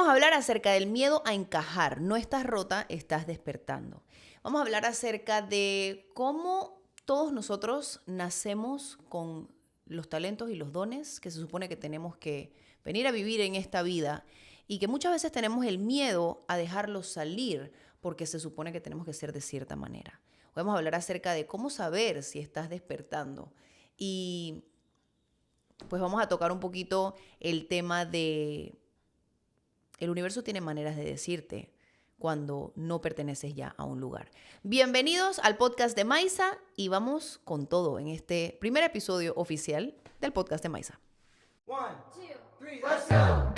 vamos a hablar acerca del miedo a encajar. No estás rota, estás despertando. Vamos a hablar acerca de cómo todos nosotros nacemos con los talentos y los dones que se supone que tenemos que venir a vivir en esta vida y que muchas veces tenemos el miedo a dejarlos salir porque se supone que tenemos que ser de cierta manera. Hoy vamos a hablar acerca de cómo saber si estás despertando y pues vamos a tocar un poquito el tema de el universo tiene maneras de decirte cuando no perteneces ya a un lugar. Bienvenidos al podcast de Maisa y vamos con todo en este primer episodio oficial del podcast de Maisa. 1, 2, 3, let's go.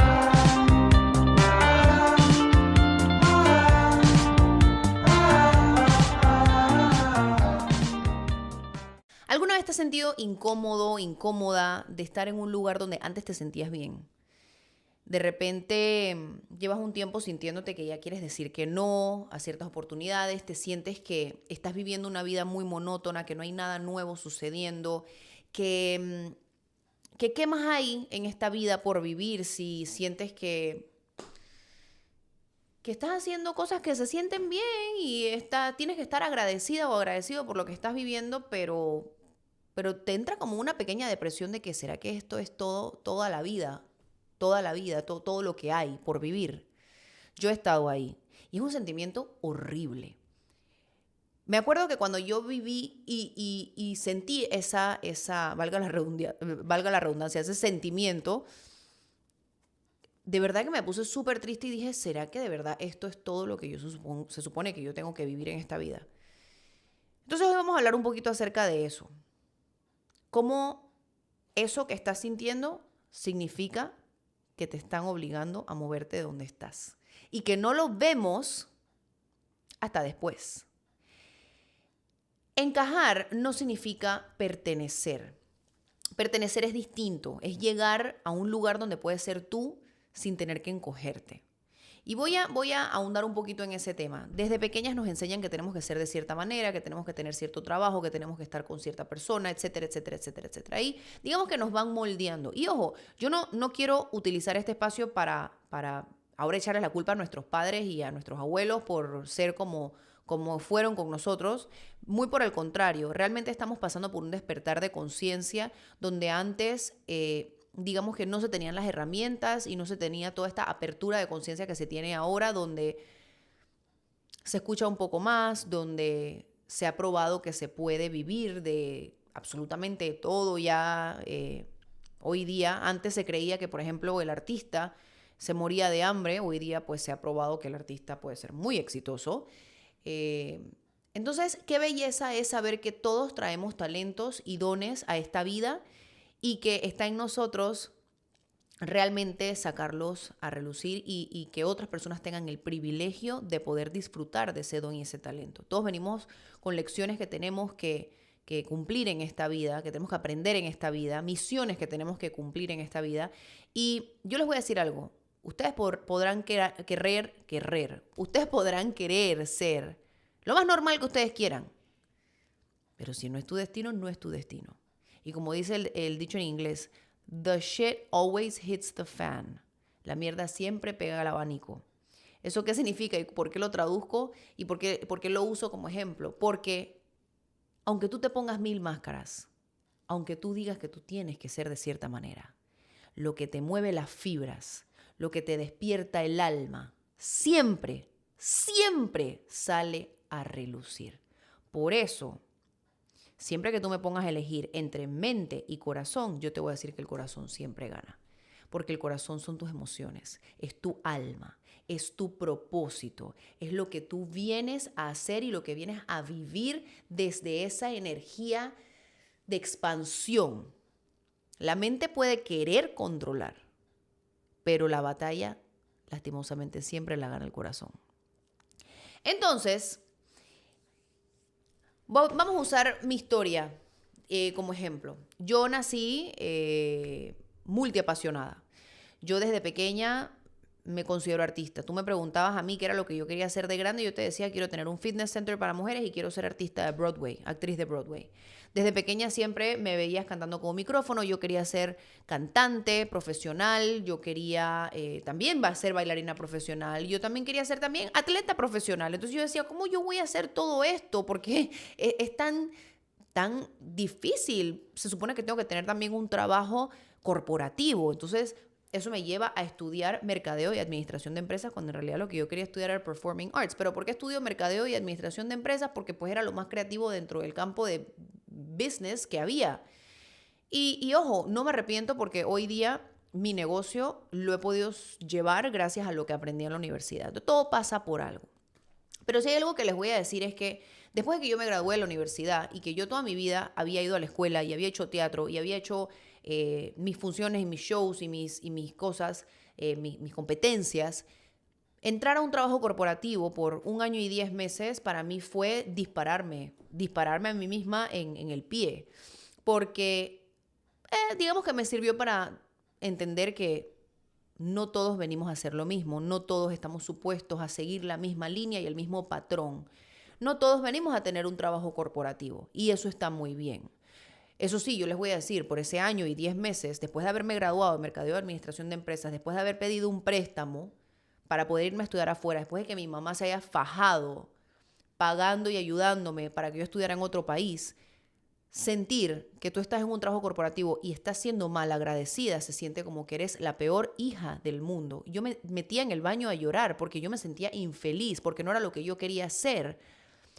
¿Alguna vez te has sentido incómodo, incómoda de estar en un lugar donde antes te sentías bien? De repente llevas un tiempo sintiéndote que ya quieres decir que no a ciertas oportunidades, te sientes que estás viviendo una vida muy monótona, que no hay nada nuevo sucediendo, que ¿qué más hay en esta vida por vivir si sientes que estás haciendo cosas que se sienten bien y tienes que estar agradecida o agradecido por lo que estás viviendo, pero te entra como una pequeña depresión de que será que esto es toda la vida, todo lo que hay por vivir? Yo he estado ahí y es un sentimiento horrible. Me acuerdo que cuando yo viví y sentí esa valga la redundancia, ese sentimiento, de verdad que me puse súper triste y dije, ¿será que de verdad esto es todo lo que se supone que yo tengo que vivir en esta vida? Entonces hoy vamos a hablar un poquito acerca de eso. Cómo eso que estás sintiendo significa que te están obligando a moverte de donde estás. Y que no lo vemos hasta después. Encajar no significa pertenecer. Pertenecer es distinto, es llegar a un lugar donde puedes ser tú sin tener que encogerte. Y voy a ahondar un poquito en ese tema. Desde pequeñas nos enseñan que tenemos que ser de cierta manera, que tenemos que tener cierto trabajo, que tenemos que estar con cierta persona, etcétera, etcétera, etcétera, etcétera. Y digamos que nos van moldeando. Y ojo, yo no quiero utilizar este espacio para ahora echarles la culpa a nuestros padres y a nuestros abuelos por ser como fueron con nosotros. Muy por el contrario, realmente estamos pasando por un despertar de conciencia donde antes digamos que no se tenían las herramientas y no se tenía toda esta apertura de conciencia que se tiene ahora, donde se escucha un poco más, donde se ha probado que se puede vivir de absolutamente todo ya hoy día. Antes se creía que, por ejemplo, el artista se moría de hambre. Hoy día pues se ha probado que el artista puede ser muy exitoso. Entonces, qué belleza es saber que todos traemos talentos y dones a esta vida y que está en nosotros realmente sacarlos a relucir y que otras personas tengan el privilegio de poder disfrutar de ese don y ese talento. Todos venimos con lecciones que tenemos que cumplir en esta vida, que tenemos que aprender en esta vida, misiones que tenemos que cumplir en esta vida. Y yo les voy a decir algo. Ustedes podrán ustedes podrán querer ser lo más normal que ustedes quieran. Pero si no es tu destino, no es tu destino. Y como dice el dicho en inglés, the shit always hits the fan. La mierda siempre pega al abanico. ¿Eso qué significa y por qué lo traduzco y por qué lo uso como ejemplo? Porque aunque tú te pongas 1000 máscaras, aunque tú digas que tú tienes que ser de cierta manera, lo que te mueve las fibras, lo que te despierta el alma, siempre, siempre sale a relucir. Por eso, siempre que tú me pongas a elegir entre mente y corazón, yo te voy a decir que el corazón siempre gana. Porque el corazón son tus emociones, es tu alma, es tu propósito, es lo que tú vienes a hacer y lo que vienes a vivir desde esa energía de expansión. La mente puede querer controlar, pero la batalla, lastimosamente, siempre la gana el corazón. Entonces, vamos a usar mi historia como ejemplo. Yo nací multiapasionada. Yo desde pequeña me considero artista. Tú me preguntabas a mí qué era lo que yo quería hacer de grande y yo te decía, quiero tener un fitness center para mujeres y quiero ser artista de Broadway, actriz de Broadway. Desde pequeña siempre me veías cantando con un micrófono, yo quería ser cantante profesional, yo quería también ser bailarina profesional, yo también quería ser también atleta profesional. Entonces yo decía, ¿cómo yo voy a hacer todo esto? Porque es tan difícil. Se supone que tengo que tener también un trabajo corporativo. Entonces, eso me lleva a estudiar mercadeo y administración de empresas, cuando en realidad lo que yo quería estudiar era performing arts. ¿Pero por qué estudio mercadeo y administración de empresas? Porque pues era lo más creativo dentro del campo de business que había. Y ojo, no me arrepiento porque hoy día mi negocio lo he podido llevar gracias a lo que aprendí en la universidad. Todo pasa por algo. Pero si hay algo que les voy a decir es que después de que yo me gradué de la universidad y que yo toda mi vida había ido a la escuela y había hecho teatro y había hecho mis funciones y mis shows y mis cosas, mis competencias, entrar a un trabajo corporativo por 1 año y 10 meses para mí fue dispararme a mí misma en el pie. Porque digamos que me sirvió para entender que no todos venimos a hacer lo mismo, no todos estamos supuestos a seguir la misma línea y el mismo patrón. No todos venimos a tener un trabajo corporativo y eso está muy bien. Eso sí, yo les voy a decir, por ese año y 10 meses, después de haberme graduado de Mercadeo de Administración de Empresas, después de haber pedido un préstamo para poder irme a estudiar afuera, después de que mi mamá se haya fajado pagando y ayudándome para que yo estudiara en otro país, sentir que tú estás en un trabajo corporativo y estás siendo mal agradecida, se siente como que eres la peor hija del mundo. Yo me metía en el baño a llorar porque yo me sentía infeliz, porque no era lo que yo quería hacer.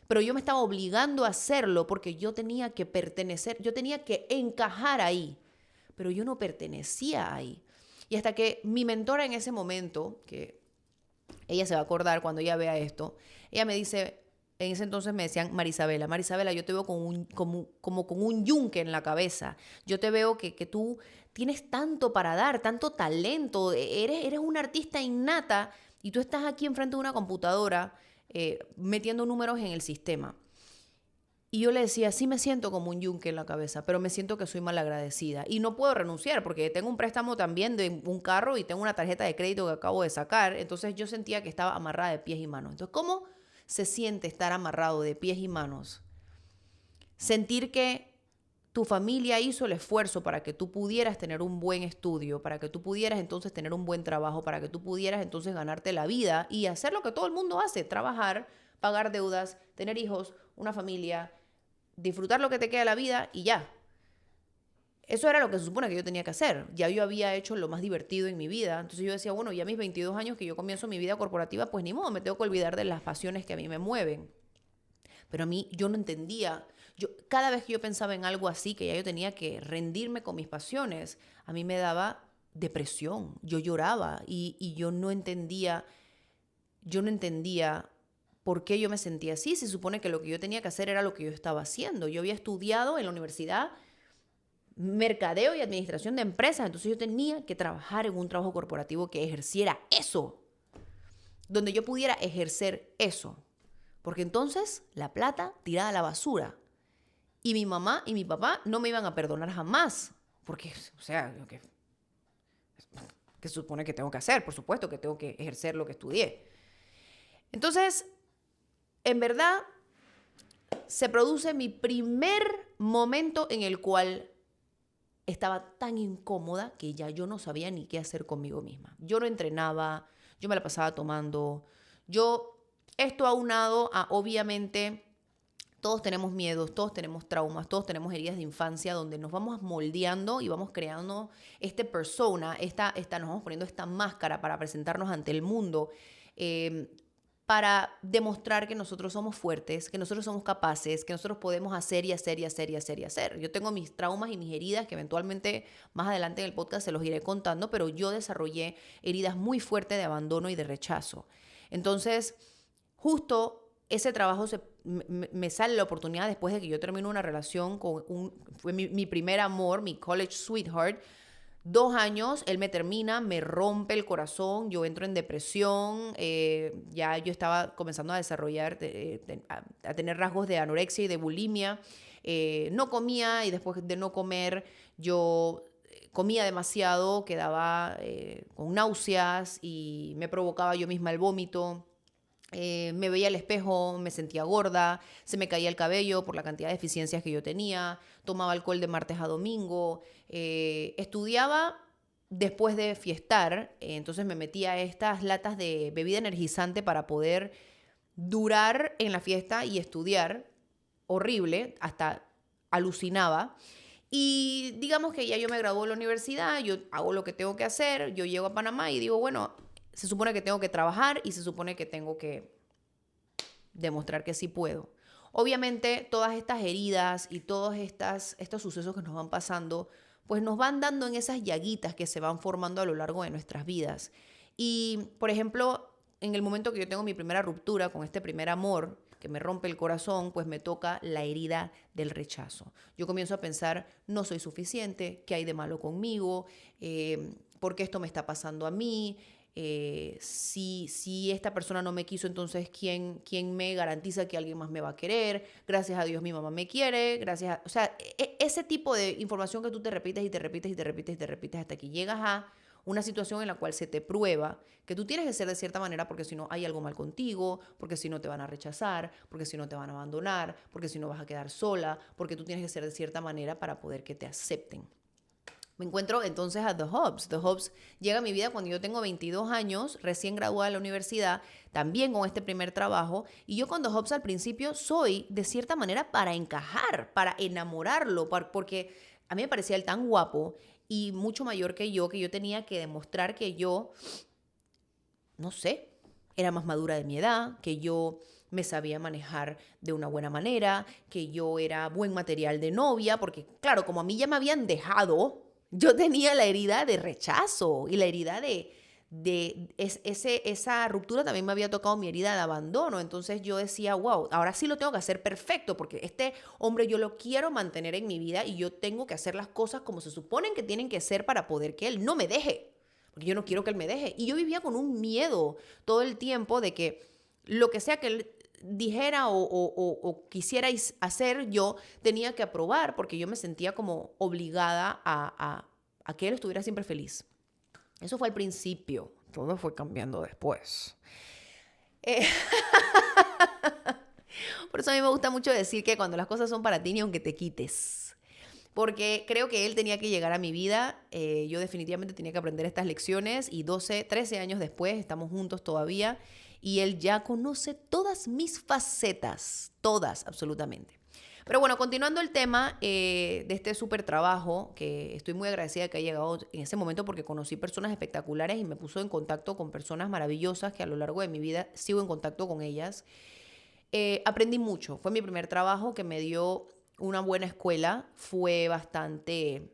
Pero yo me estaba obligando a hacerlo porque yo tenía que pertenecer, yo tenía que encajar ahí, pero yo no pertenecía ahí. Y hasta que mi mentora en ese momento, que ella se va a acordar cuando ella vea esto, ella me dice, en ese entonces me decían, Marisabela, yo te veo como con un yunque en la cabeza. Yo te veo que tú tienes tanto para dar, tanto talento, eres una artista innata y tú estás aquí enfrente de una computadora metiendo números en el sistema. Y yo le decía, sí me siento como un yunque en la cabeza, pero me siento que soy malagradecida. Y no puedo renunciar porque tengo un préstamo también de un carro y tengo una tarjeta de crédito que acabo de sacar. Entonces yo sentía que estaba amarrada de pies y manos. Entonces, ¿cómo se siente estar amarrado de pies y manos? Sentir que tu familia hizo el esfuerzo para que tú pudieras tener un buen estudio, para que tú pudieras entonces tener un buen trabajo, para que tú pudieras entonces ganarte la vida y hacer lo que todo el mundo hace, trabajar, pagar deudas, tener hijos, una familia, disfrutar lo que te queda de la vida y ya. Eso era lo que se supone que yo tenía que hacer. Ya yo había hecho lo más divertido en mi vida. Entonces yo decía, bueno, ya a mis 22 años que yo comienzo mi vida corporativa, pues ni modo, me tengo que olvidar de las pasiones que a mí me mueven. Pero a mí yo no entendía. Cada vez que yo pensaba en algo así, que ya yo tenía que rendirme con mis pasiones, a mí me daba depresión. Yo lloraba y yo no entendía por qué yo me sentía así. Se supone que lo que yo tenía que hacer era lo que yo estaba haciendo. Yo había estudiado en la universidad mercadeo y administración de empresas, entonces yo tenía que trabajar en un trabajo corporativo que ejerciera eso, donde yo pudiera ejercer eso. Porque entonces la plata tirada a la basura. Y mi mamá y mi papá no me iban a perdonar jamás. Porque, o sea, ¿qué se supone que tengo que hacer? Por supuesto que tengo que ejercer lo que estudié. Entonces, en verdad, se produce mi primer momento en el cual estaba tan incómoda que ya yo no sabía ni qué hacer conmigo misma. Yo no entrenaba, yo me la pasaba tomando. Esto aunado a, obviamente, todos tenemos miedos, todos tenemos traumas, todos tenemos heridas de infancia donde nos vamos moldeando y vamos creando este persona, nos vamos poniendo esta máscara para presentarnos ante el mundo, para demostrar que nosotros somos fuertes, que nosotros somos capaces, que nosotros podemos hacer y hacer y hacer y hacer y hacer. Yo tengo mis traumas y mis heridas que eventualmente más adelante en el podcast se los iré contando, pero yo desarrollé heridas muy fuertes de abandono y de rechazo. Entonces, justo ese trabajo me sale la oportunidad después de que yo termino una relación fue mi primer amor, mi college sweetheart. 2 años, él me termina, me rompe el corazón, yo entro en depresión, ya yo estaba comenzando a desarrollar, a tener rasgos de anorexia y de bulimia, no comía y después de no comer yo comía demasiado, quedaba con náuseas y me provocaba yo misma el vómito. Me veía al espejo, me sentía gorda, se me caía el cabello por la cantidad de deficiencias que yo tenía, tomaba alcohol de martes a domingo, estudiaba después de fiestar, entonces me metía estas latas de bebida energizante para poder durar en la fiesta y estudiar. Horrible, hasta alucinaba. Y digamos que ya yo me gradué de la universidad, yo hago lo que tengo que hacer, yo llego a Panamá y digo, bueno, se supone que tengo que trabajar y se supone que tengo que demostrar que sí puedo. Obviamente, todas estas heridas y todos estos sucesos que nos van pasando, pues nos van dando en esas llaguitas que se van formando a lo largo de nuestras vidas. Y, por ejemplo, en el momento que yo tengo mi primera ruptura con este primer amor, que me rompe el corazón, pues me toca la herida del rechazo. Yo comienzo a pensar, no soy suficiente, ¿qué hay de malo conmigo? ¿Por qué esto me está pasando a mí? Si esta persona no me quiso, entonces ¿quién me garantiza que alguien más me va a querer? Gracias a Dios mi mamá me quiere, o sea, ese tipo de información que tú te repites y te repites y te repites y te repites hasta que llegas a una situación en la cual se te prueba que tú tienes que ser de cierta manera porque si no hay algo mal contigo, porque si no te van a rechazar, porque si no te van a abandonar, porque si no vas a quedar sola, porque tú tienes que ser de cierta manera para poder que te acepten. Me encuentro entonces a The Hobbs. The Hobbs llega a mi vida cuando yo tengo 22 años, recién graduada de la universidad, también con este primer trabajo. Y yo con The Hobbs al principio soy, de cierta manera, para encajar, para enamorarlo, porque a mí me parecía él tan guapo y mucho mayor que yo tenía que demostrar que yo, no sé, era más madura de mi edad, que yo me sabía manejar de una buena manera, que yo era buen material de novia, porque claro, como a mí ya me habían dejado, yo tenía la herida de rechazo y la herida esa ruptura también me había tocado mi herida de abandono. Entonces yo decía, wow, ahora sí lo tengo que hacer perfecto porque este hombre yo lo quiero mantener en mi vida y yo tengo que hacer las cosas como se suponen que tienen que ser para poder que él no me deje. Porque yo no quiero que él me deje. Y yo vivía con un miedo todo el tiempo de que lo que sea que él dijera o quisiera hacer, yo tenía que aprobar porque yo me sentía como obligada a que él estuviera siempre feliz. Eso fue al principio. Todo fue cambiando después. Por eso a mí me gusta mucho decir que cuando las cosas son para ti, ni aunque te quites. Porque creo que él tenía que llegar a mi vida. Yo definitivamente tenía que aprender estas lecciones y 12, 13 años después estamos juntos todavía. Y él ya conoce todas mis facetas, todas, absolutamente. Pero bueno, continuando el tema de este súper trabajo, que estoy muy agradecida de que haya llegado en ese momento porque conocí personas espectaculares y me puso en contacto con personas maravillosas que a lo largo de mi vida sigo en contacto con ellas. Aprendí mucho. Fue mi primer trabajo que me dio una buena escuela. Fue bastante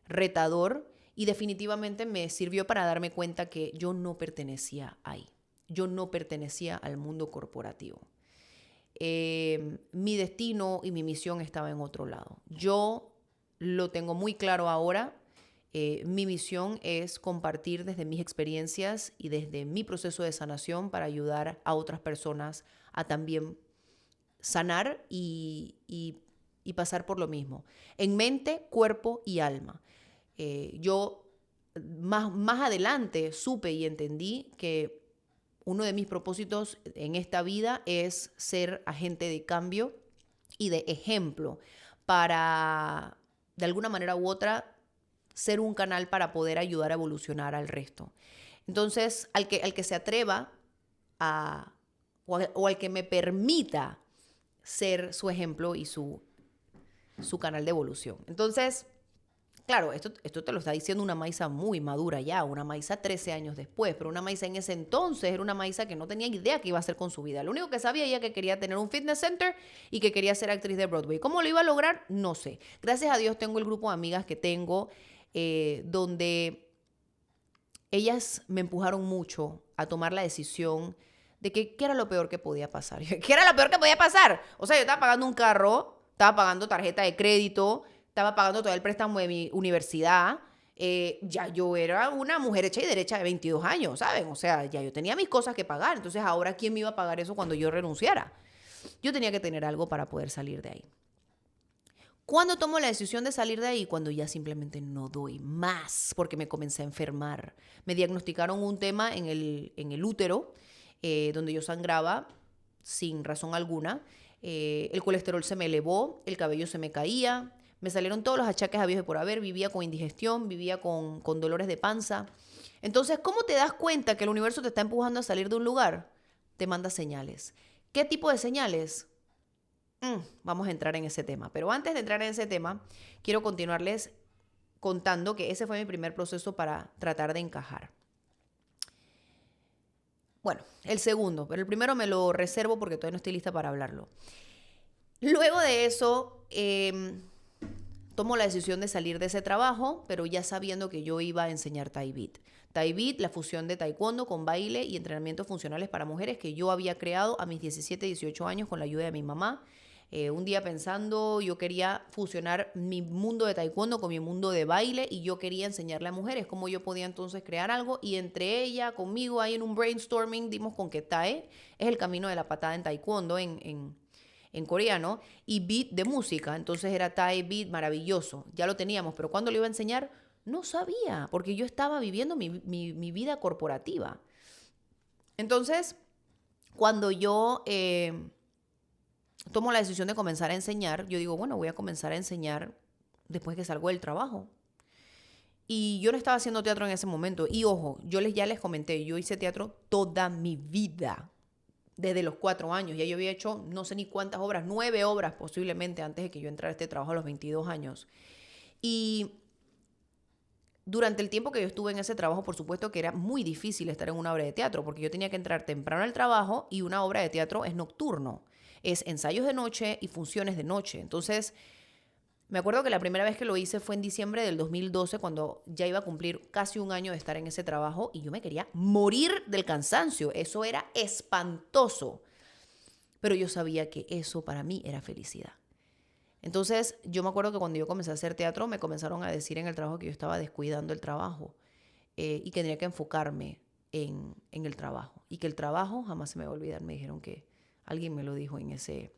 retador y definitivamente me sirvió para darme cuenta que yo no pertenecía ahí. Yo no pertenecía al mundo corporativo. Mi destino y mi misión estaba en otro lado. Yo lo tengo muy claro ahora. Mi misión es compartir desde mis experiencias y desde mi proceso de sanación para ayudar a otras personas a también sanar y pasar por lo mismo. En mente, cuerpo y alma. Yo más adelante supe y entendí que uno de mis propósitos en esta vida es ser agente de cambio y de ejemplo para, de alguna manera u otra, ser un canal para poder ayudar a evolucionar al resto. Entonces, al que se atreva o al que me permita ser su ejemplo y su canal de evolución. Entonces, claro, esto te lo está diciendo una maíza muy madura ya, una maíza 13 años después, pero una maíza en ese entonces era una maíza que no tenía idea qué iba a hacer con su vida. Lo único que sabía ella que quería tener un fitness center y que quería ser actriz de Broadway. ¿Cómo lo iba a lograr? No sé. Gracias a Dios tengo el grupo de amigas que tengo donde ellas me empujaron mucho a tomar la decisión de que qué era lo peor que podía pasar. ¿Qué era lo peor que podía pasar? O sea, yo estaba pagando un carro, estaba pagando tarjeta de crédito, estaba pagando todo el préstamo de mi universidad. Ya yo era una mujer hecha y derecha de 22 años, ¿saben? O sea, ya yo tenía mis cosas que pagar. Entonces, ¿ahora quién me iba a pagar eso cuando yo renunciara? Yo tenía que tener algo para poder salir de ahí. ¿Cuándo tomo la decisión de salir de ahí? Cuando ya simplemente no doy más, porque me comencé a enfermar. Me diagnosticaron un tema en el útero, donde yo sangraba sin razón alguna. El colesterol se me elevó, el cabello se me caía, me salieron todos los achaques habidos y por haber, vivía con indigestión, vivía con dolores de panza. Entonces, ¿cómo te das cuenta que el universo te está empujando a salir de un lugar? Te manda señales. ¿Qué tipo de señales? Vamos a entrar en ese tema. Pero antes de entrar en ese tema, quiero continuarles contando que ese fue mi primer proceso para tratar de encajar. Bueno, el segundo, pero el primero me lo reservo porque todavía no estoy lista para hablarlo. Luego de eso, tomo la decisión de salir de ese trabajo, pero ya sabiendo que yo iba a enseñar Thai Beat. Thai Beat, la fusión de taekwondo con baile y entrenamientos funcionales para mujeres que yo había creado a mis 17, 18 años con la ayuda de mi mamá. Un día pensando, yo quería fusionar mi mundo de taekwondo con mi mundo de baile y yo quería enseñarle a mujeres cómo yo podía entonces crear algo y entre ella, conmigo, ahí en un brainstorming, dimos con que Tae es el camino de la patada en taekwondo en coreano y beat de música. Entonces era Thai beat maravilloso. Ya lo teníamos, pero cuando lo iba a enseñar no sabía porque yo estaba viviendo mi vida corporativa. Entonces, cuando yo tomo la decisión de comenzar a enseñar, yo digo, bueno, voy a comenzar a enseñar después que salgo del trabajo. Y yo no estaba haciendo teatro en ese momento. Y ojo, ya les comenté, yo hice teatro toda mi vida. Desde los 4 años. Ya yo había hecho no sé ni cuántas obras, 9 obras posiblemente antes de que yo entrara a este trabajo a los 22 años. Y durante el tiempo que yo estuve en ese trabajo, por supuesto que era muy difícil estar en una obra de teatro, porque yo tenía que entrar temprano al trabajo y una obra de teatro es nocturno. Es ensayos de noche y funciones de noche. Entonces, me acuerdo que la primera vez que lo hice fue en diciembre del 2012, cuando ya iba a cumplir casi un año de estar en ese trabajo y yo me quería morir del cansancio. Eso era espantoso. Pero yo sabía que eso para mí era felicidad. Entonces, yo me acuerdo que cuando yo comencé a hacer teatro, me comenzaron a decir en el trabajo que yo estaba descuidando el trabajo y que tenía que enfocarme en el trabajo. Y que el trabajo jamás se me va a olvidar. Me dijeron que alguien me lo dijo en ese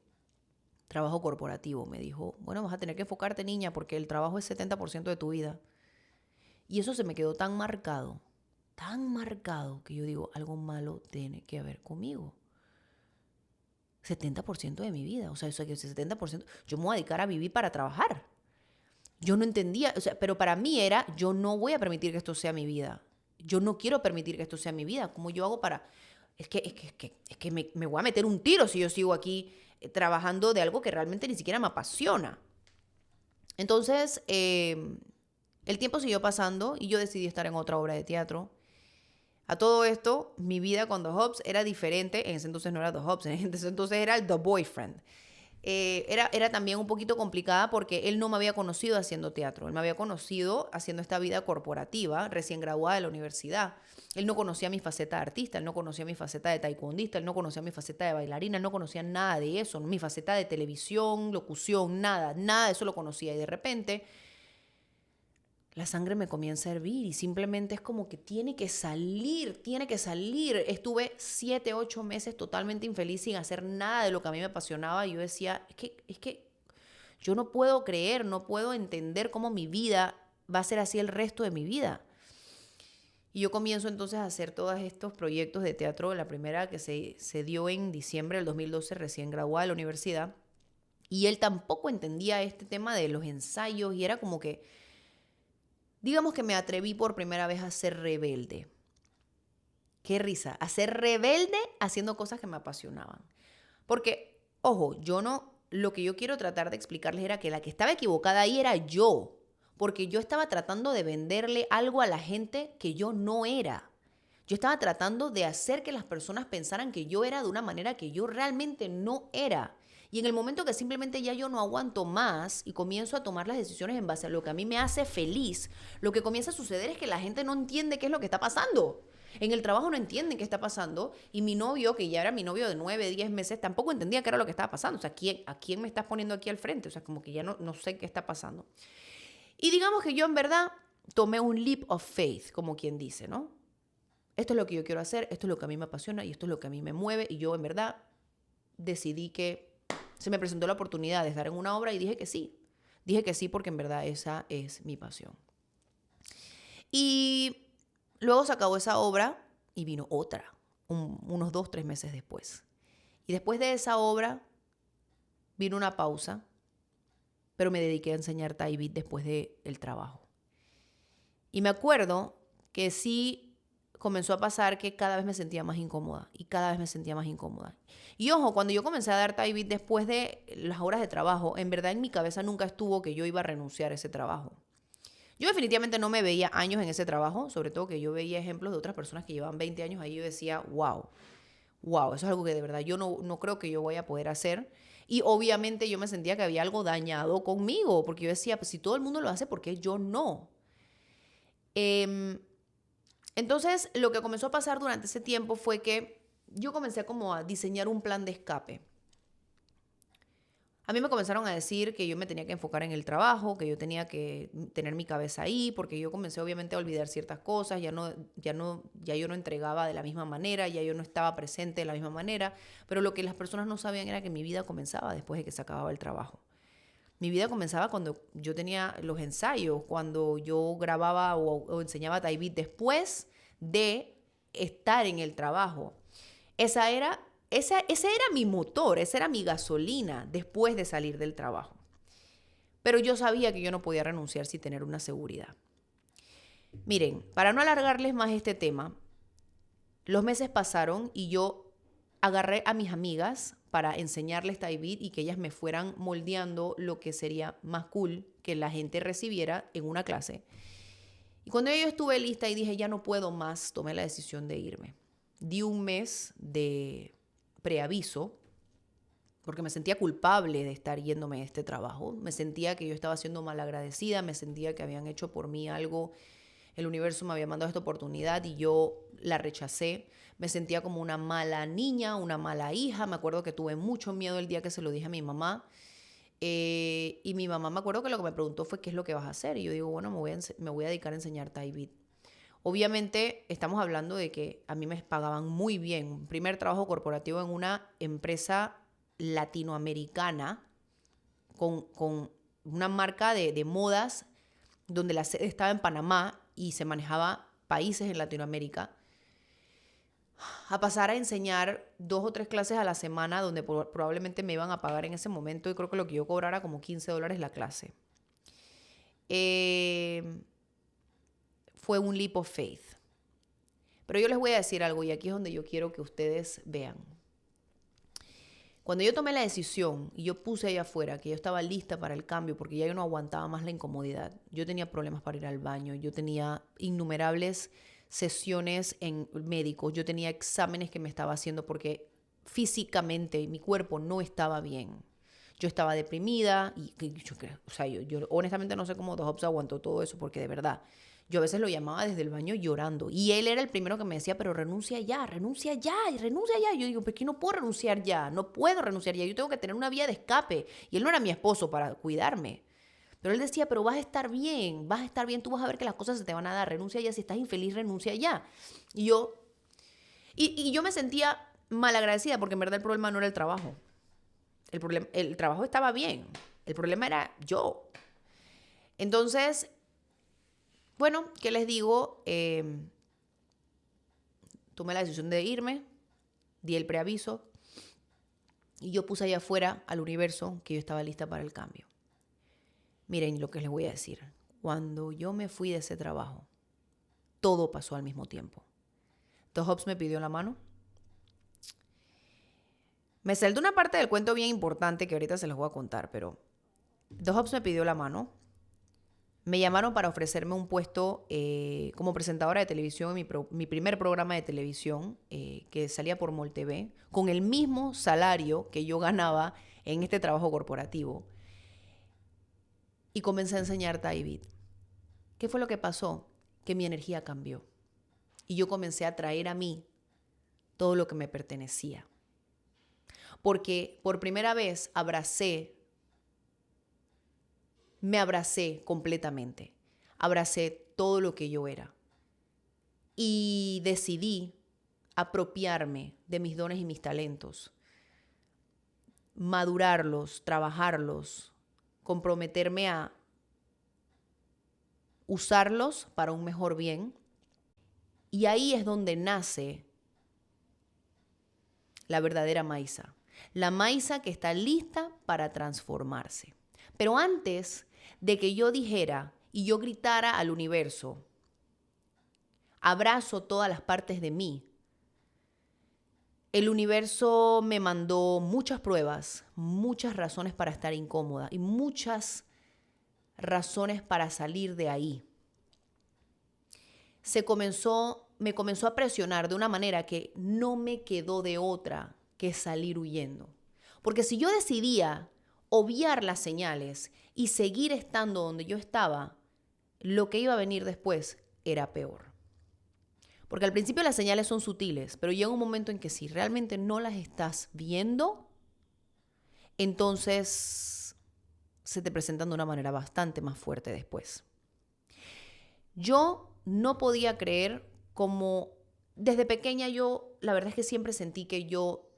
trabajo corporativo. Me dijo, bueno, vas a tener que enfocarte, niña, porque el trabajo es 70% de tu vida. Y eso se me quedó tan marcado, que yo digo, algo malo tiene que ver conmigo. 70% de mi vida, o sea, eso que ese 70%, yo me voy a dedicar a vivir para trabajar. Yo no entendía, o sea, pero para mí era, yo no voy a permitir que esto sea mi vida. Yo no quiero permitir que esto sea mi vida. ¿Cómo yo hago para...? Es que me voy a meter un tiro si yo sigo aquí trabajando de algo que realmente ni siquiera me apasiona. Entonces, el tiempo siguió pasando y yo decidí estar en otra obra de teatro. A todo esto, mi vida con The Hobbs era diferente. En ese entonces no era The Hobbs, en ese entonces era el The Boyfriend. Era también un poquito complicada porque él no me había conocido haciendo teatro. Él me había conocido haciendo esta vida corporativa, recién graduada de la universidad. Él no conocía mi faceta de artista, él no conocía mi faceta de taekwondista, él no conocía mi faceta de bailarina, él no conocía nada de eso, mi faceta de televisión, locución, nada de eso lo conocía. Y de repente la sangre me comienza a hervir y simplemente es como que tiene que salir. Estuve 7, 8 meses totalmente infeliz sin hacer nada de lo que a mí me apasionaba y yo decía, es que yo no puedo creer, no puedo entender cómo mi vida va a ser así el resto de mi vida. Y yo comienzo entonces a hacer todos estos proyectos de teatro. La primera que se dio en diciembre del 2012, recién graduada de la universidad. Y él tampoco entendía este tema de los ensayos y era como que, digamos que me atreví por primera vez a ser rebelde. Qué risa, a ser rebelde haciendo cosas que me apasionaban. Porque, ojo, lo que yo quiero tratar de explicarles era que la que estaba equivocada ahí era yo. Porque yo estaba tratando de venderle algo a la gente que yo no era. Yo estaba tratando de hacer que las personas pensaran que yo era de una manera que yo realmente no era. Y en el momento que simplemente ya yo no aguanto más y comienzo a tomar las decisiones en base a lo que a mí me hace feliz, lo que comienza a suceder es que la gente no entiende qué es lo que está pasando. En el trabajo no entienden qué está pasando y mi novio, que ya era mi novio de 9, 10 meses, tampoco entendía qué era lo que estaba pasando. O sea, ¿a quién me estás poniendo aquí al frente? O sea, como que ya no sé qué está pasando. Y digamos que yo en verdad tomé un leap of faith, como quien dice, ¿no? Esto es lo que yo quiero hacer, esto es lo que a mí me apasiona y esto es lo que a mí me mueve. Y yo en verdad decidí que se me presentó la oportunidad de estar en una obra y dije que sí. Dije que sí porque en verdad esa es mi pasión. Y luego se acabó esa obra y vino otra, unos 2, 3 meses después. Y después de esa obra vino una pausa, pero me dediqué a enseñar Thai Beat después del trabajo. Y me acuerdo que sí comenzó a pasar que cada vez me sentía más incómoda y cada vez me sentía más incómoda. Y ojo, cuando yo comencé a dar Thai Beat después de las horas de trabajo, en verdad en mi cabeza nunca estuvo que yo iba a renunciar a ese trabajo. Yo definitivamente no me veía años en ese trabajo, sobre todo que yo veía ejemplos de otras personas que llevaban 20 años ahí y yo decía, wow, eso es algo que de verdad yo no creo que yo voy a poder hacer. Y obviamente yo me sentía que había algo dañado conmigo, porque yo decía, pues si todo el mundo lo hace, ¿por qué yo no? Entonces, lo que comenzó a pasar durante ese tiempo fue que yo comencé como a diseñar un plan de escape. A mí me comenzaron a decir que yo me tenía que enfocar en el trabajo, que yo tenía que tener mi cabeza ahí, porque yo comencé obviamente a olvidar ciertas cosas, ya yo no entregaba de la misma manera, ya yo no estaba presente de la misma manera, pero lo que las personas no sabían era que mi vida comenzaba después de que se acababa el trabajo. Mi vida comenzaba cuando yo tenía los ensayos, cuando yo grababa o enseñaba Thai Beat después de estar en el trabajo. Ese era mi motor, esa era mi gasolina después de salir del trabajo. Pero yo sabía que yo no podía renunciar sin tener una seguridad. Miren, para no alargarles más este tema, los meses pasaron y yo agarré a mis amigas para enseñarles Thai Beat y que ellas me fueran moldeando lo que sería más cool que la gente recibiera en una clase. Y cuando yo estuve lista y dije, ya no puedo más, tomé la decisión de irme. Di un mes de preaviso porque me sentía culpable de estar yéndome de este trabajo. Me sentía que yo estaba siendo malagradecida, me sentía que habían hecho por mí algo, el universo me había mandado esta oportunidad y yo la rechacé. Me sentía como una mala niña, una mala hija. Me acuerdo que tuve mucho miedo el día que se lo dije a mi mamá. Y mi mamá me acuerdo que lo que me preguntó fue ¿qué es lo que vas a hacer? Y yo digo, bueno, me voy a dedicar a enseñar Thai Beat. Obviamente estamos hablando de que a mí me pagaban muy bien. Un primer trabajo corporativo en una empresa latinoamericana con una marca de modas donde la sede estaba en Panamá y se manejaba países en Latinoamérica, a pasar a enseñar 2 o 3 clases a la semana donde probablemente me iban a pagar en ese momento y creo que lo que yo cobrara como $15 la clase. Fue un leap of faith. Pero yo les voy a decir algo y aquí es donde yo quiero que ustedes vean. Cuando yo tomé la decisión y yo puse ahí afuera que yo estaba lista para el cambio porque ya yo no aguantaba más la incomodidad, yo tenía problemas para ir al baño, yo tenía innumerables sesiones en médicos, yo tenía exámenes que me estaba haciendo porque físicamente mi cuerpo no estaba bien. Yo estaba deprimida y yo honestamente no sé cómo The Hobbs aguantó todo eso porque de verdad yo a veces lo llamaba desde el baño llorando y él era el primero que me decía, pero renuncia ya, renuncia ya, renuncia ya. Y yo digo, ¿por qué no puedo renunciar ya? No puedo renunciar ya, yo tengo que tener una vía de escape. Y él no era mi esposo para cuidarme. Pero él decía, pero vas a estar bien, tú vas a ver que las cosas se te van a dar, renuncia ya, si estás infeliz, renuncia ya. Y yo me sentía malagradecida porque en verdad el problema no era el trabajo. El trabajo estaba bien, el problema era yo. Entonces, bueno, ¿qué les digo? Tomé la decisión de irme, di el preaviso y yo puse allá afuera al universo que yo estaba lista para el cambio. Miren lo que les voy a decir. Cuando yo me fui de ese trabajo, todo pasó al mismo tiempo. The Hobbs me pidió la mano. Me saltó una parte del cuento bien importante que ahorita se les voy a contar, pero The Hobbs me pidió la mano. Me llamaron para ofrecerme un puesto como presentadora de televisión en mi primer programa de televisión que salía por MolTV, con el mismo salario que yo ganaba en este trabajo corporativo. Y comencé a enseñar Thai Beat. ¿Qué fue lo que pasó? Que mi energía cambió. Y yo comencé a traer a mí todo lo que me pertenecía. Porque por primera vez me abracé completamente. Abracé todo lo que yo era. Y decidí apropiarme de mis dones y mis talentos. Madurarlos, trabajarlos, comprometerme a usarlos para un mejor bien. Y ahí es donde nace la verdadera Maisa. La Maisa que está lista para transformarse. Pero antes de que yo dijera y yo gritara al universo, abrazo todas las partes de mí, el universo me mandó muchas pruebas, muchas razones para estar incómoda y muchas razones para salir de ahí. Me comenzó a presionar de una manera que no me quedó de otra que salir huyendo. Porque si yo decidía obviar las señales y seguir estando donde yo estaba, lo que iba a venir después era peor. Porque al principio las señales son sutiles, pero llega un momento en que si realmente no las estás viendo, entonces se te presentan de una manera bastante más fuerte después. Yo no podía creer como desde pequeña la verdad es que siempre sentí que yo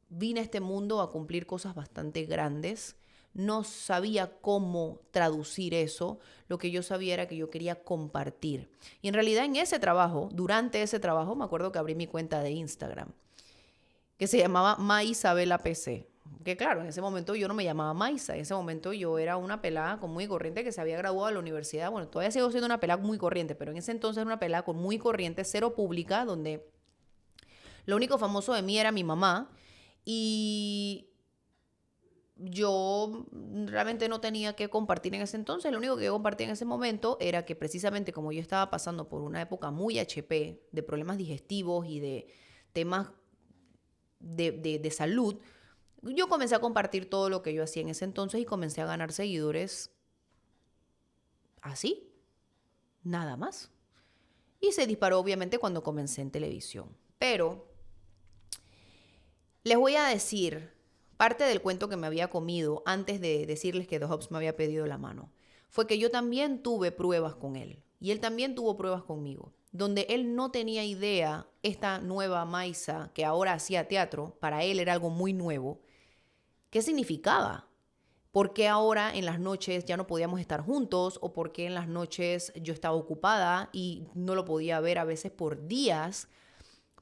vine a este mundo a cumplir cosas bastante grandes. No sabía cómo traducir eso. Lo que yo sabía era que yo quería compartir. Y en realidad durante ese trabajo, me acuerdo que abrí mi cuenta de Instagram, que se llamaba Maisabela PC. Que claro, en ese momento yo no me llamaba Maisa. En ese momento yo era una pelada muy corriente que se había graduado de la universidad. Bueno, todavía sigo siendo una pelada muy corriente, pero en ese entonces era una pelada muy corriente, cero pública, donde lo único famoso de mí era mi mamá. Y yo realmente no tenía que compartir en ese entonces. Lo único que yo compartía en ese momento era que precisamente como yo estaba pasando por una época muy HP de problemas digestivos y de temas de salud, yo comencé a compartir todo lo que yo hacía en ese entonces y comencé a ganar seguidores así, nada más. Y se disparó obviamente cuando comencé en televisión. Pero les voy a decir parte del cuento que me había comido antes de decirles que The Hobbs me había pedido la mano. Fue que yo también tuve pruebas con él y él también tuvo pruebas conmigo, donde él no tenía idea, esta nueva Maisa que ahora hacía teatro, para él era algo muy nuevo, ¿qué significaba? ¿Por qué ahora en las noches ya no podíamos estar juntos? ¿O por qué en las noches yo estaba ocupada y no lo podía ver a veces por días?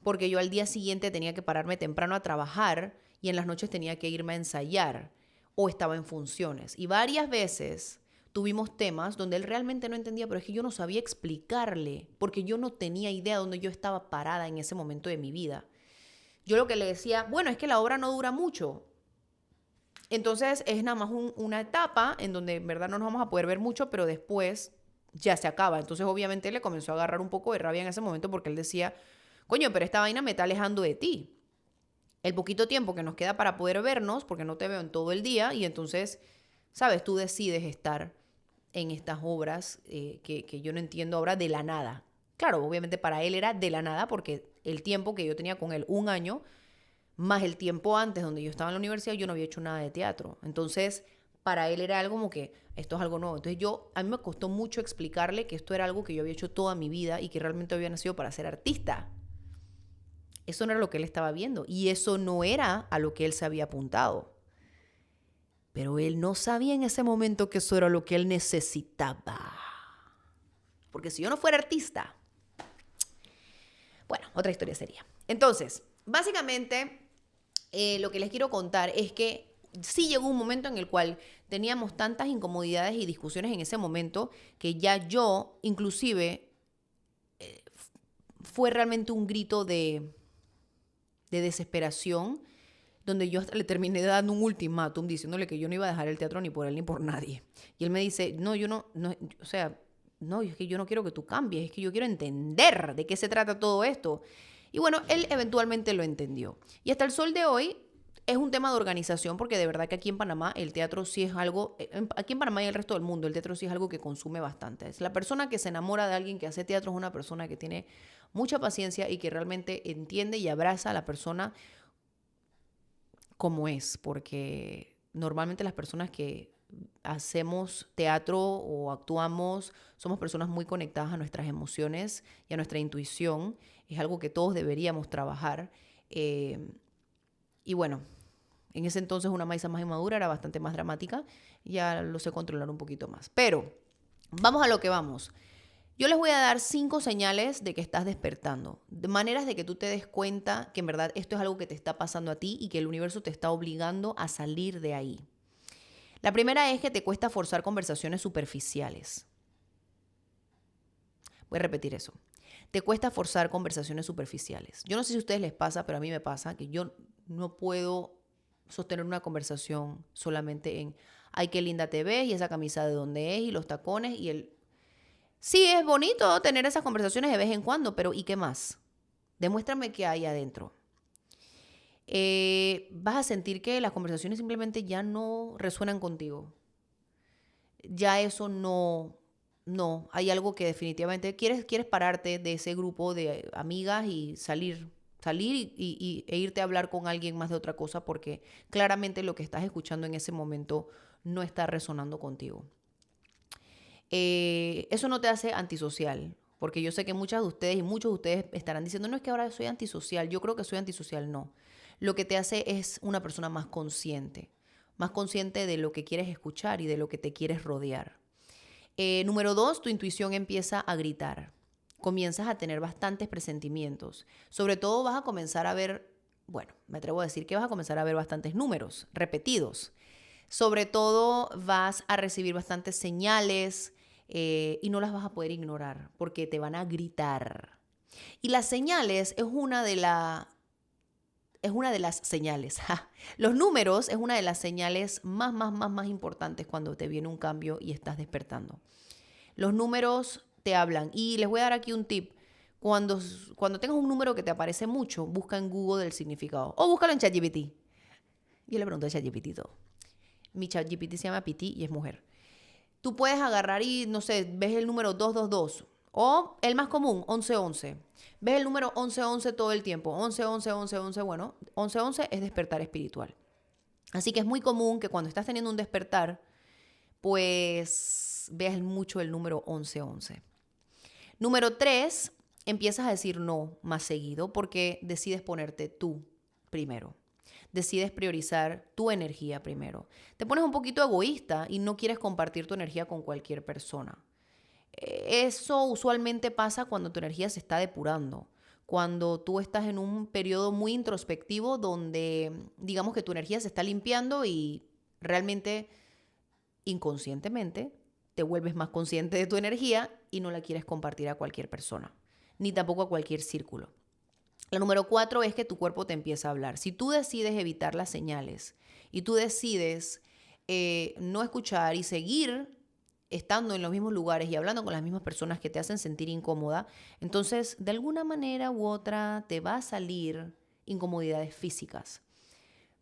Porque yo al día siguiente tenía que pararme temprano a trabajar y en las noches tenía que irme a ensayar o estaba en funciones. Y varias veces tuvimos temas donde él realmente no entendía, pero es que yo no sabía explicarle porque yo no tenía idea de dónde yo estaba parada en ese momento de mi vida. Yo lo que le decía, bueno, es que la obra no dura mucho. Entonces es nada más una etapa en donde en verdad no nos vamos a poder ver mucho, pero después ya se acaba. Entonces obviamente le comenzó a agarrar un poco de rabia en ese momento porque él decía, coño, pero esta vaina me está alejando de ti. El poquito tiempo que nos queda para poder vernos, porque no te veo en todo el día, y entonces, sabes, tú decides estar en estas obras que yo no entiendo ahora de la nada. Claro, obviamente para él era de la nada porque el tiempo que yo tenía con él, 1 año, más el tiempo antes donde yo estaba en la universidad, yo no había hecho nada de teatro. Entonces, para él era algo como que esto es algo nuevo. Entonces a mí me costó mucho explicarle que esto era algo que yo había hecho toda mi vida y que realmente había nacido para ser artista. Eso no era lo que él estaba viendo y eso no era a lo que él se había apuntado. Pero él no sabía en ese momento que eso era lo que él necesitaba. Porque si yo no fuera artista, bueno, otra historia sería. Entonces, básicamente, lo que les quiero contar es que sí llegó un momento en el cual teníamos tantas incomodidades y discusiones en ese momento que ya yo, inclusive, fue realmente un grito de desesperación, donde yo hasta le terminé dando un ultimátum diciéndole que yo no iba a dejar el teatro ni por él ni por nadie. Y él me dice, no, o sea, no, es que yo no quiero que tú cambies, es que yo quiero entender de qué se trata todo esto. Y bueno, él eventualmente lo entendió. Y hasta el sol de hoy es un tema de organización, porque de verdad que aquí en Panamá el teatro sí es algo, aquí en Panamá y el resto del mundo, el teatro sí es algo que consume bastante. Es la persona que se enamora de alguien que hace teatro es una persona que tiene mucha paciencia y que realmente entiende y abraza a la persona como es, porque normalmente las personas que hacemos teatro o actuamos somos personas muy conectadas a nuestras emociones y a nuestra intuición. Es algo que todos deberíamos trabajar. Y bueno, En ese entonces una Maisa más inmadura era bastante más dramática. Ya lo sé controlar un poquito más. Pero vamos a lo que vamos. Yo les voy a dar 5 señales de que estás despertando. De maneras de que tú te des cuenta que en verdad esto es algo que te está pasando a ti y que el universo te está obligando a salir de ahí. La primera es que te cuesta forzar conversaciones superficiales. Voy a repetir eso. Te cuesta forzar conversaciones superficiales. Yo no sé si a ustedes les pasa, pero a mí me pasa que yo no puedo sostener una conversación solamente en ay, qué linda te ves y esa camisa de dónde es y los tacones y el... Sí, es bonito tener esas conversaciones de vez en cuando, pero ¿y qué más? Demuéstrame qué hay adentro. Vas a sentir que las conversaciones simplemente ya no resuenan contigo. Ya eso no, hay algo que definitivamente quieres pararte de ese grupo de amigas y salir e irte a hablar con alguien más de otra cosa porque claramente lo que estás escuchando en ese momento no está resonando contigo. Eso no te hace antisocial, porque yo sé que muchas de ustedes y muchos de ustedes estarán diciendo, no es que ahora soy antisocial, yo creo que soy antisocial, no. Lo que te hace es una persona más consciente de lo que quieres escuchar y de lo que te quieres rodear. Número 2, tu intuición empieza a gritar. Comienzas a tener bastantes presentimientos. Sobre todo vas a comenzar a ver, bueno, me atrevo a decir que vas a comenzar a ver bastantes números repetidos. Sobre todo vas a recibir bastantes señales y no las vas a poder ignorar porque te van a gritar. Y las señales es una de las señales. Los números es una de las señales más importantes cuando te viene un cambio y estás despertando. Los números te hablan. Y les voy a dar aquí un tip. Cuando tengas un número que te aparece mucho, busca en Google el significado. O búscalo en ChatGPT. Yo le pregunto a ChatGPT todo. Mi ChatGPT se llama Piti y es mujer. Tú puedes agarrar y, no sé, ves el número 222. O el más común, 1111. Ves el número 1111 todo el tiempo. 1111. Bueno, 1111 es despertar espiritual. Así que es muy común que cuando estás teniendo un despertar, pues veas mucho el número 1111. Número 3, empiezas a decir no más seguido porque decides ponerte tú primero. Decides priorizar tu energía primero. Te pones un poquito egoísta y no quieres compartir tu energía con cualquier persona. Eso usualmente pasa cuando tu energía se está depurando, cuando tú estás en un periodo muy introspectivo donde digamos que tu energía se está limpiando y realmente inconscientemente te vuelves más consciente de tu energía y no la quieres compartir a cualquier persona, ni tampoco a cualquier círculo. La número 4 es que tu cuerpo te empieza a hablar. Si tú decides evitar las señales y tú decides no escuchar y seguir estando en los mismos lugares y hablando con las mismas personas que te hacen sentir incómoda, entonces de alguna manera u otra te va a salir incomodidades físicas.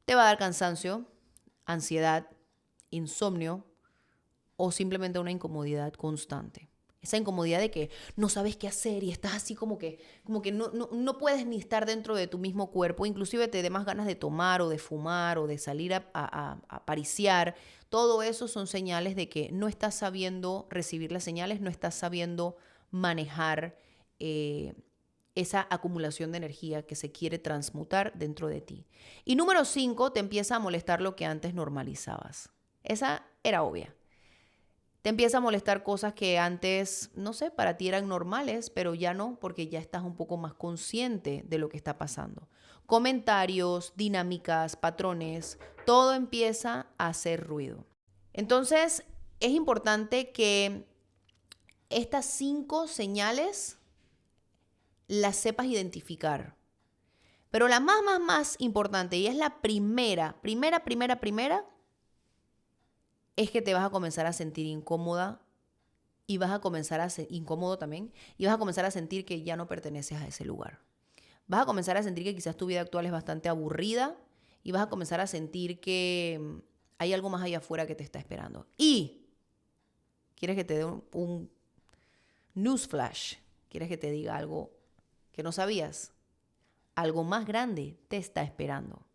Te va a dar cansancio, ansiedad, insomnio o simplemente una incomodidad constante. Esa incomodidad de que no sabes qué hacer y estás así como que no puedes ni estar dentro de tu mismo cuerpo, inclusive te dé más ganas de tomar o de fumar o de salir a pariciar. Todo eso son señales de que no estás sabiendo recibir las señales, no estás sabiendo manejar esa acumulación de energía que se quiere transmutar dentro de ti. Y número 5, te empieza a molestar lo que antes normalizabas. Esa era obvia. Te empieza a molestar cosas que antes, no sé, para ti eran normales, pero ya no, porque ya estás un poco más consciente de lo que está pasando. Comentarios, dinámicas, patrones, todo empieza a hacer ruido. Entonces, es importante que estas 5 señales las sepas identificar. Pero la más importante, y es la primera, es que te vas a comenzar a sentir incómoda y vas a comenzar a ser incómodo también y vas a comenzar a sentir que ya no perteneces a ese lugar. Vas a comenzar a sentir que quizás tu vida actual es bastante aburrida y vas a comenzar a sentir que hay algo más allá afuera que te está esperando. Y quieres que te dé un newsflash, quieres que te diga algo que no sabías. Algo más grande te está esperando.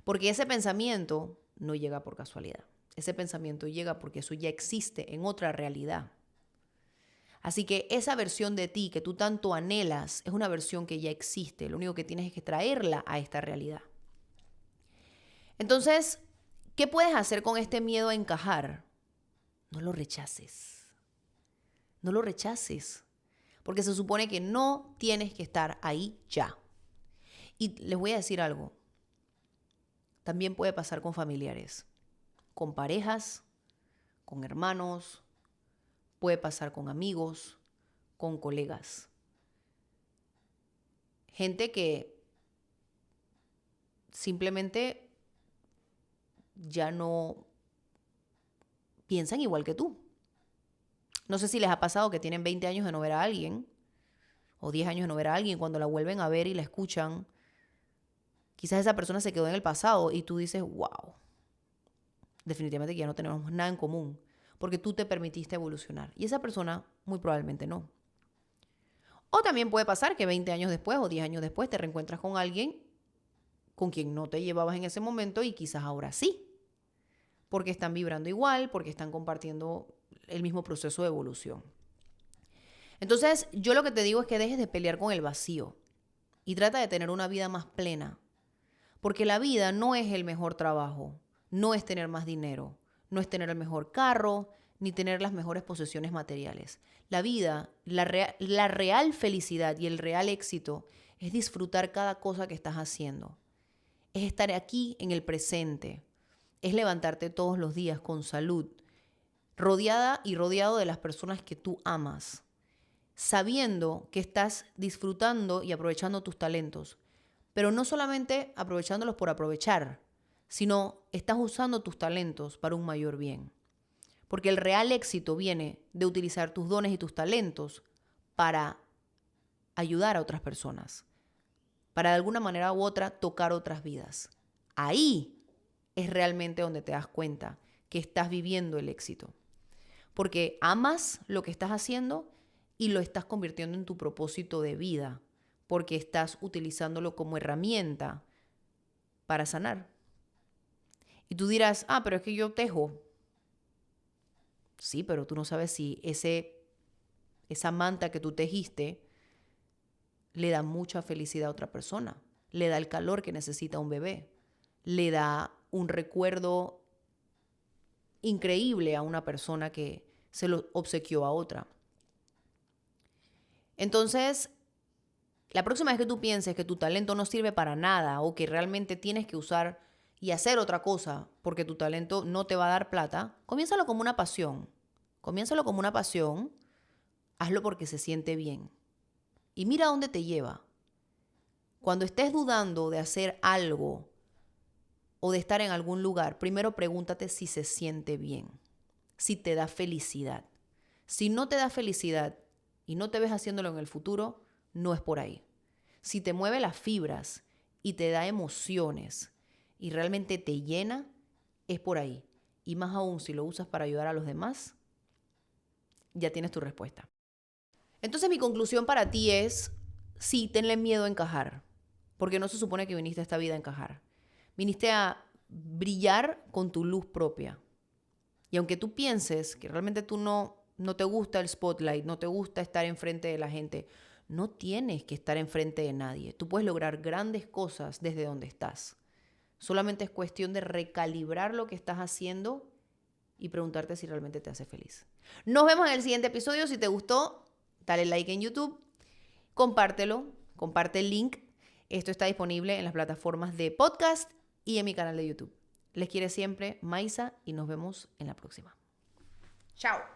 Porque ese pensamiento no llega por casualidad. Ese pensamiento llega porque eso ya existe en otra realidad. Así que esa versión de ti que tú tanto anhelas es una versión que ya existe. Lo único que tienes es que traerla a esta realidad. Entonces, ¿qué puedes hacer con este miedo a encajar? No lo rechaces. No lo rechaces. Porque se supone que no tienes que estar ahí ya. Y les voy a decir algo. También puede pasar con familiares, con parejas, con hermanos, puede pasar con amigos, con colegas. Gente que simplemente ya no piensan igual que tú. No sé si les ha pasado que tienen 20 años de no ver a alguien o 10 años de no ver a alguien. Cuando la vuelven a ver y la escuchan, quizás esa persona se quedó en el pasado y tú dices, wow, definitivamente ya no tenemos nada en común porque tú te permitiste evolucionar. Y esa persona muy probablemente no. O también puede pasar que 20 años después o 10 años después te reencuentras con alguien con quien no te llevabas en ese momento y quizás ahora sí. Porque están vibrando igual, porque están compartiendo el mismo proceso de evolución. Entonces, yo lo que te digo es que dejes de pelear con el vacío y trata de tener una vida más plena. Porque la vida no es el mejor trabajo, no es tener más dinero, no es tener el mejor carro, ni tener las mejores posesiones materiales. La vida, la real felicidad y el real éxito es disfrutar cada cosa que estás haciendo. Es estar aquí en el presente. Es levantarte todos los días con salud, rodeada y rodeado de las personas que tú amas, sabiendo que estás disfrutando y aprovechando tus talentos, pero no solamente aprovechándolos por aprovechar, sino estás usando tus talentos para un mayor bien. Porque el real éxito viene de utilizar tus dones y tus talentos para ayudar a otras personas, para de alguna manera u otra tocar otras vidas. Ahí es realmente donde te das cuenta que estás viviendo el éxito. Porque amas lo que estás haciendo y lo estás convirtiendo en tu propósito de vida, porque estás utilizándolo como herramienta para sanar. Y tú dirás, pero es que yo tejo. Sí, pero tú no sabes si esa manta que tú tejiste le da mucha felicidad a otra persona, le da el calor que necesita un bebé, le da un recuerdo increíble a una persona que se lo obsequió a otra. Entonces, la próxima vez que tú pienses que tu talento no sirve para nada o que realmente tienes que usar y hacer otra cosa porque tu talento no te va a dar plata, comiénzalo como una pasión. Comiénzalo como una pasión, hazlo porque se siente bien. Y mira dónde te lleva. Cuando estés dudando de hacer algo o de estar en algún lugar, primero pregúntate si se siente bien, si te da felicidad. Si no te da felicidad y no te ves haciéndolo en el futuro, no es por ahí. Si te mueve las fibras y te da emociones y realmente te llena, es por ahí. Y más aún si lo usas para ayudar a los demás, ya tienes tu respuesta. Entonces mi conclusión para ti es, sí, tenle miedo a encajar, porque no se supone que viniste a esta vida a encajar. Viniste a brillar con tu luz propia. Y aunque tú pienses que realmente tú no te gusta el spotlight, no te gusta estar enfrente de la gente, no tienes que estar enfrente de nadie. Tú puedes lograr grandes cosas desde donde estás. Solamente es cuestión de recalibrar lo que estás haciendo y preguntarte si realmente te hace feliz. Nos vemos en el siguiente episodio. Si te gustó, dale like en YouTube, compártelo, comparte el link. Esto está disponible en las plataformas de podcast y en mi canal de YouTube. Les quiere siempre Maisa y nos vemos en la próxima. Chao.